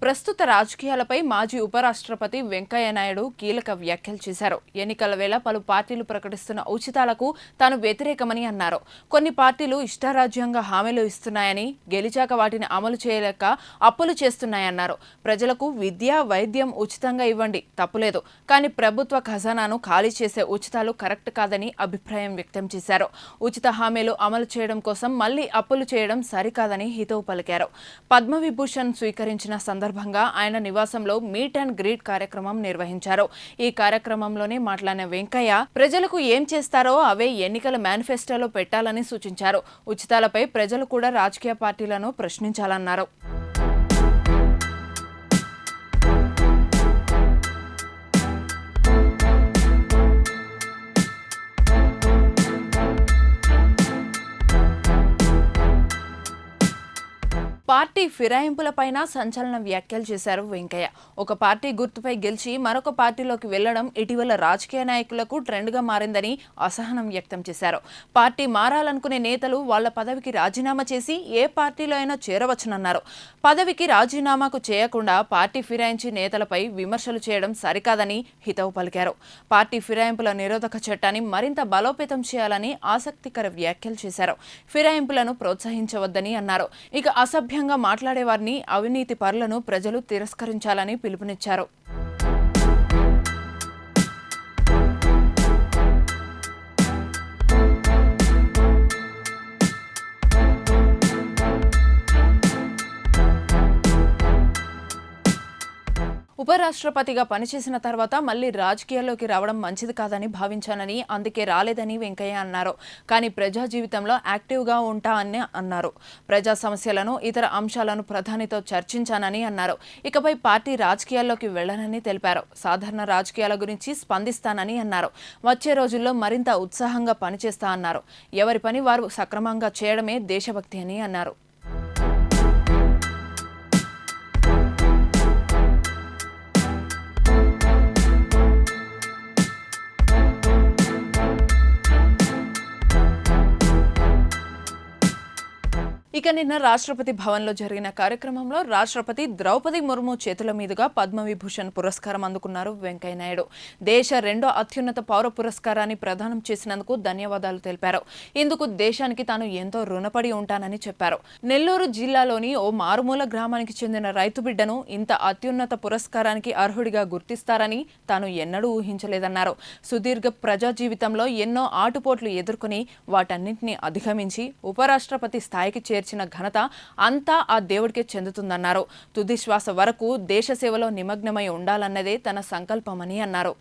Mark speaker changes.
Speaker 1: ప్రస్తుత రాజకీయాలపై మాజీ ఉపరాష్ట్రపతి వెంకయ్య నాయుడు కీలక వ్యాఖ్యలు చేశారు. ఎన్నికల వేళ పలు పార్టీలు ప్రకటిస్తున్న ఉచితాలకు తాను వ్యతిరేకమని అన్నారు. కొన్ని పార్టీలు ఇష్టారాజ్యంగా హామీలు ఇస్తున్నాయని, గెలిచాక వాటిని అమలు చేయలేక అప్పులు చేస్తున్నాయన్నారు. ప్రజలకు విద్య, వైద్యం ఉచితంగా ఇవ్వండి, తప్పులేదు. కానీ ప్రభుత్వ ఖజానాను ఖాళీ చేసే ఉచితాలు కరెక్ట్ కాదని అభిప్రాయం వ్యక్తం చేశారు. ఉచిత హామీలు అమలు చేయడం కోసం మళ్లీ అప్పులు చేయడం సరికాదని హితవు పలికారు. పద్మవిభూషణ్ స్వీకరించిన సందర్భంగా ఆయన నివాసంలో మీట్ అండ్ గ్రీట్ కార్యక్రమం నిర్వహించారు. ఈ కార్యక్రమంలోనే మాట్లాడిన వెంకయ్య ప్రజలకు ఏం చేస్తారో అవే ఎన్నికల మేనిఫెస్టోలో పెట్టాలని సూచించారు. ఉచితాలపై ప్రజలు కూడా రాజకీయ పార్టీలను ప్రశ్నించాలన్నారు. పార్టీ ఫిరాయింపులపైన సంచలన వ్యాఖ్యలు చేశారు వెంకయ్య. ఒక పార్టీ గుర్తుపై గెలిచి మరొక పార్టీలోకి వెళ్లడం ఇటీవల రాజకీయ నాయకులకు ట్రెండ్గా మారిందని అసహనం వ్యక్తం చేశారు. పార్టీ మారాలనుకునే నేతలు వాళ్ల పదవికి రాజీనామా చేసి ఏ పార్టీలో అయినా చేరవచ్చునన్నారు. పదవికి రాజీనామాకు చేయకుండా పార్టీ ఫిరాయించి నేతలపై విమర్శలు చేయడం సరికాదని హితవు పలికారు. పార్టీ ఫిరాయింపుల నిరోధక చట్టాన్ని మరింత బలోపేతం చేయాలని ఆసక్తికర వ్యాఖ్యలు చేశారు. ఫిరాయింపులను ప్రోత్సహించవద్దని అన్నారు. ఇక అసభ్యంగా మాట్లాడేవారిని, అవినీతి పరులను ప్రజలు తిరస్కరించాలని పిలుపునిచ్చారు. ఉపరాష్ట్రపతిగా పనిచేసిన తర్వాత మళ్లీ రాజకీయాల్లోకి రావడం మంచిది కాదని భావించానని, అందుకే రాలేదని వెంకయ్య అన్నారు. కానీ ప్రజా జీవితంలో యాక్టివ్గా ఉంటానని అన్నారు. ప్రజా సమస్యలను, ఇతర అంశాలను ప్రధానితో చర్చించానని అన్నారు. ఇకపై పార్టీ రాజకీయాల్లోకి వెళ్లనని తెలిపారు. సాధారణ రాజకీయాల గురించి స్పందిస్తానని అన్నారు. వచ్చే రోజుల్లో మరింత ఉత్సాహంగా పనిచేస్తా అన్నారు. ఎవరి పని వారు సక్రమంగా చేయడమే దేశభక్తి అని అన్నారు. ఇక నిన్న రాష్ట్రపతి భవన్లో జరిగిన కార్యక్రమంలో రాష్ట్రపతి ద్రౌపది ముర్ము చేతుల మీదుగా పద్మవిభూషణ్ పురస్కారం అందుకున్నారు వెంకయ్య నాయుడు. దేశ రెండో అత్యున్నత పౌర పురస్కారాన్ని ప్రదానం చేసినందుకు ధన్యవాదాలు తెలిపారు. ఇందుకు దేశానికి తాను ఎంతో రుణపడి ఉంటానని చెప్పారు. నెల్లూరు జిల్లాలోని ఓ మారుమూల గ్రామానికి చెందిన రైతు బిడ్డను ఇంత అత్యున్నత పురస్కారానికి అర్హుడిగా గుర్తిస్తారని తాను ఎన్నడూ ఊహించలేదన్నారు. సుదీర్ఘ ప్రజా జీవితంలో ఎన్నో ఆటుపోట్లు ఎదుర్కొని వాటన్నింటినీ అధిగమించి ఉపరాష్ట్రపతి స్థాయికి చేర్చిన ఘనత అంతా ఆ దేవుడికే చెందుతుందన్నారు. తుది శ్వాస వరకు దేశ సేవలో నిమగ్నమై ఉండాలన్నదే తన సంకల్పమని అన్నారు.